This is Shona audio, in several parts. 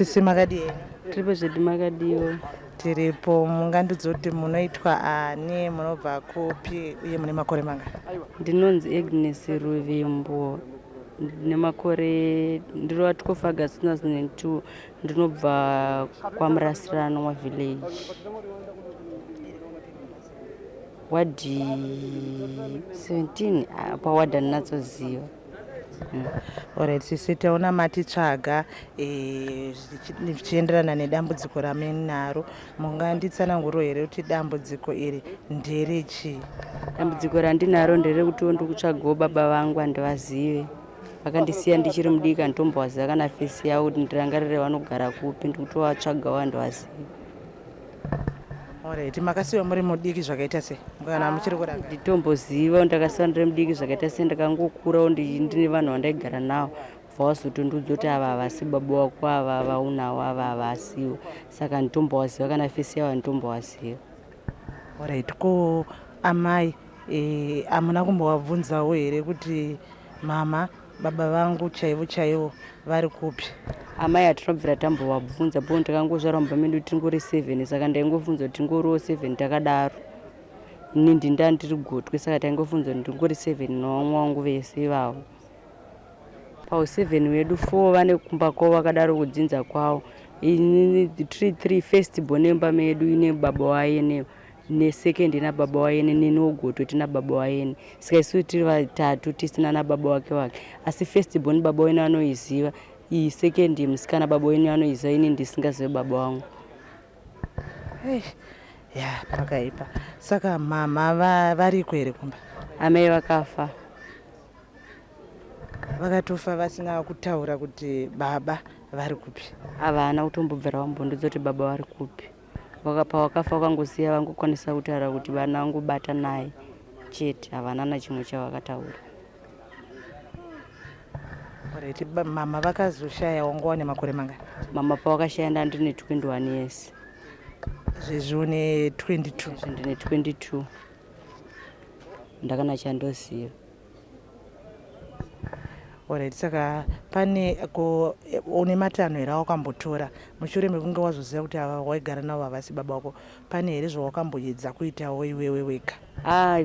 sisi makadii tiripo zvedu makadiwo. tiripo. Mungandiudza kuti munoitwa ani, munobva kupi uye mune makore mangani? Ndinonzi Agnes Ruvimbo, ndine makore ndiri wa12 August 2002. Ndinobva kwaMurasirano village, wadi 17 pawadi andinatsoziva. Alright, sisi taona matitsvaga zvichienderana nedambudziko ramunaro. Munganditsanangurira here kuti dambudziko iri nderechii? Dambudziko randinaro nderekuti ndikutsvagawo baba vangu handivazive. Vakandisiya ndichiri mudiki, handitombovaziva kana fesi yavo kuti ndirangarire vanogara kupi, ndikutovatsvagawo handivazive. Alright, makasiwa muri mudiki zvakaita sei kana muchiri kuranga? Nditomboziva ndakasiwa ndiri mudiki zvakaita sei, ndakangokurawo ndine vanhu vandaigara navo, bva vazotondiudza kuti ava havasi baba wako, ava vaunawo, ava havasiwo. Saka nditombovaziva kana fesi yavo handitombovaziva. Alright, ko amai hamuna kumbovabvunzawo here kuti mama baba vangu chaivo chaivo vari kupi? Amai hatinobvira tambovabvunza, po ndakangozvarwa mumba medu tingori 7, saka ndaingobvunza kuti tingoriwo 7 takadaro. Ini ndinda ndiri gotwe, saka taingobvunza kuti tingori 7 nevamwe vangu vese ivavo. Pau7 wedu 4 vane kumba kwavo vakadaro kudzinza kwavo. Ini 3 first born nemba medu ine baba waye nesecond ina baba waye nenogotwe tina baba waye. Saka isu tiri vatatu tisina na baba wake. Asi first born baba waye anoiziva, iyi second musikana baba waye anoiziva, ini ndisingazive baba wangu. Ya, pakaipa. Saka mama variko here kumba? Amai vakafa. Vakatofa vasina kutaura kuti baba vari kupi? Havana kutombobvira vambondudza kuti baba vari kupi. Pavakafa vakangosiya vangokwanisa kutaura kuti vana vangobata naye chete, havana nachimwe chavakataura. Alright, mama vakazoshayawo nguva nemakore mangani? Mama pavakashaya ndine 21 years. Zvezvi une 22? Ndine 22. Ndakana chandoziva. Alright, saka pane une matanho here awakambotora mushure mekunge wazoziva kuti ava waigara navo havasi baba wako, pane here zvawakamboedza kuitawo iwewe wega?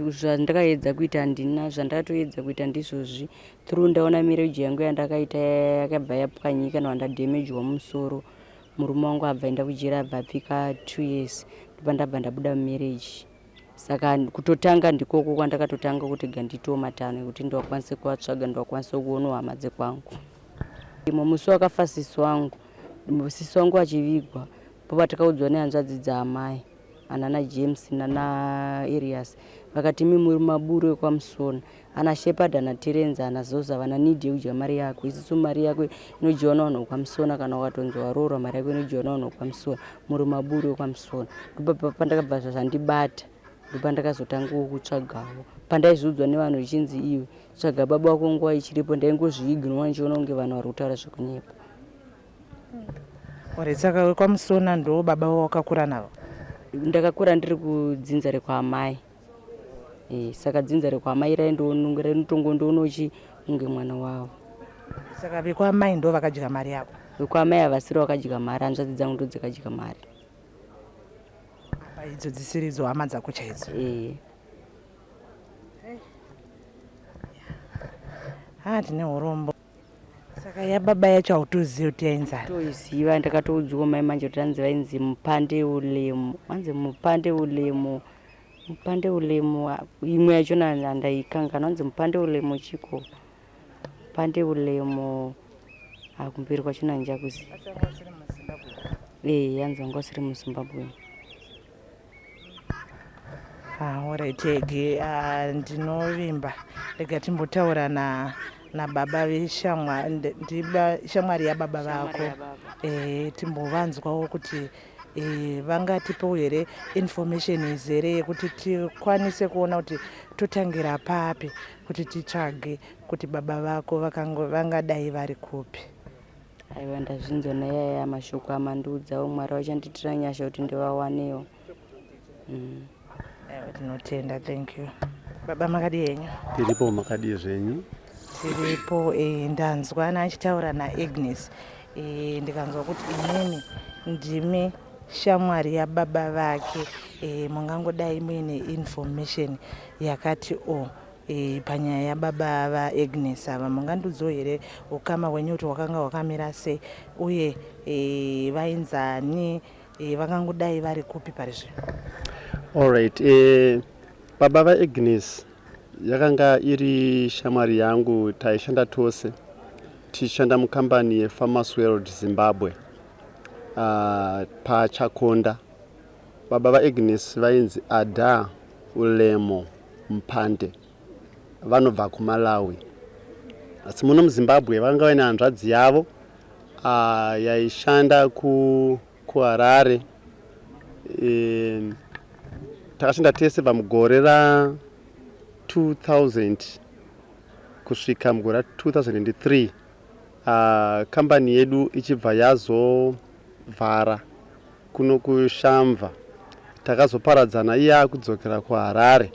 Zvandakaedza kuita handina. Zvandakatoedza kuita ndizvozvi through ndaona mireji yangu yandakaita yakabva yapwanyika nowandadhemejwa musoro. Murume wangu abva enda kujera, abva apfika 2 years, ndipo ndabva ndabuda mumireji. Saka kutotanga ndikoko kwandakatotanga kuti ganditowo matanho ekuti ndowakwanise kuvatsvaga, ndowakwanise kuonawo hama dzekwangu. Musi wakafa sisi wangu achivigwa, papatakaudzwa nehanzvadzi dzaamai, anana James nana Arias, vakati muri maburu ekwaMusona, ana Shepherd ana Terence ana Zoza vana nidhi yekudya mari yako. Isisu mari yako inodyiwa navanhu vekwaMusona, kana ukatonzi waroorwa mari yako inodyiwa navanhu vekwaMusona, muri maburu ekwaMusona. Ndipo pandakabva zvandibata, ndipo pandakazotangawo kutsvagawo. Pandaizviudzwa nevanhu vichinzi iwe tsvaga baba wako nguva ichiripo, ndaingozviignora ndichiona kunge vanhu vari kutaura zvekunyepa. Alright, saka wekwaMusona ndo baba wawakakura navo? Ndakakura ndiri kudzinza rekwaamai. Saka dzinza rekwaamai rainotongondoonochi unge mwana wavo. Saka vekwamai ndo vakadya mari yako? Vekwamai havasiri vakadya mari, hanzvadzi dzangu ndo dzakadya mari. Apa idzo dzisiri idzo hama dzako chaidzo? Tine urombo. Saka yababa yacho hautoziva kuti yainzani? Toiziva, ndakatoudzwa mai manje kuti hanzi vainzi Mupande Ulemu. Vanzi Mupande Ulemu. Mupande Ulemu, imwe yacho handaikangana, vanzi Mupande Ulemu chiko. Mupande Ulemu, kumberi kwacho handichakuziva. Yanzi vanga vasiri muZimbabwe. Alright, ndinovimba rega timbotaura nababa veshamwari yababa vako. Timbovanzwawo kuti vangatipewo here information izere yekuti tikwanise kuona kuti totangira papi kuti titsvage kuti baba vako vangadai vari kupi. Aiwa, ndazvinzwa nayaya mashoko amandiudzawo. Mwari vachanditira nyasha kuti ndivawanewo. Tinotenda, thank you. Baba makadii henyu? Tiripo makadii zvenyu? Tiripo. Ndanzwa achitaura naAgnes. ndikanzwa kuti inini ndimi shamwari yababa vake, mungangodai muine information yakati panyaya yababa vaAgnes ava mungandiudzawo here ukama hwenyu kuti hwakanga hwakamira sei uye vainzani, vakangodai vari kupi pari zvino? Alright, baba vaAgnes yakanga iri shamwari yangu, taishanda tose tichishanda mukambani yeFarmers World Zimbabwe paChakonda. Baba vaAgnes vainzi Ada Ulemo Mpande, vanobva kuMalawi, asi muno muZimbabwe vanga vaine hanzvadzi yavo yaishanda kuHarare. Takashanda tese pamugore ra2000 kusvika mugore ra2003 kambani yedu ichibva yazovhara kuno kuShamva. Takazoparadzana iye akudzokera kuHarare.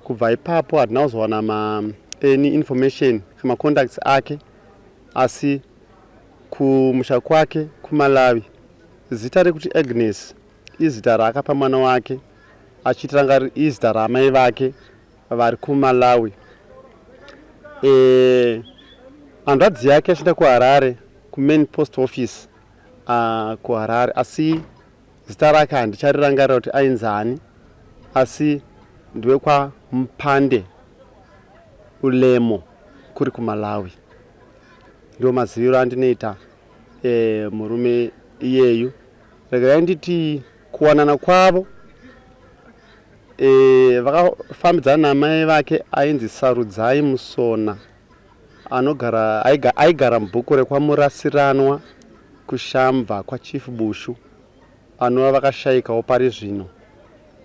Kubva ipapo hadina kuzowana any information kama contacts ake, asi kumusha kwake kuMalawi. Zita rekuti Agnes izita raakapa mwana wake achitiranga izita ramai vake vari kuMalawi. Hanzvadzi yake achienda kuHarare kumain post office kuHarare, asi zita rake handicharirangarira kuti ainzani, asi ndiwe kwaMpande Ulemo kuri kuMalawi. Ndio maziviro andinoita murume iyeyu. Regai nditi kuwanana kwavo vakafambidzana namai vake ainzi Sarudzai Musona, aigara mubhuku rekwaMurasiranwa kuShamva kwaChief Bushu, anova vakashayikawo pari zvino.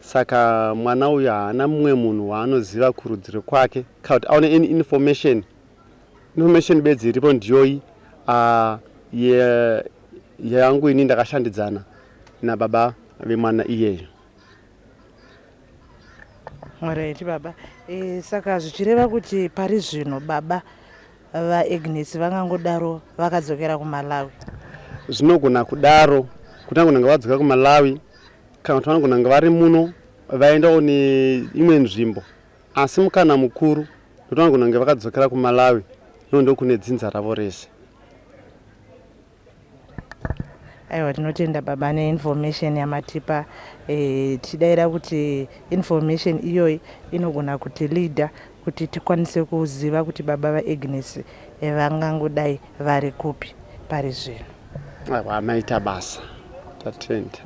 Saka mwana uyu haana mumwe munhu waanoziva kurudziro kwake kana kuti aone any information bedzi iripo ndiyoyi yangu ini ndakashandidzana nababa vemwana iyeyo. Alright baba, saka zvichireva kuti pari zvino baba vaAgnes vangangodaro vakadzokera kuMalawi? Zvinogona kudaro kuti vangonanga vadzoka kuMalawi kana kuti vangonanga vari muno vaendawo neimwe nzvimbo, asi mukana mukuru kuti vangonanga vakadzokera kuMalawi, ndo kune dzinza ravo rese. Aiwa, tinotenda baba neinformation yamatipa. Tidaira kuti information iyoyi inogona kuti leader kuti tikwanise kuziva kuti baba vaAgnes vangangodai vari kupi pari zvino. Maita basa tatenda.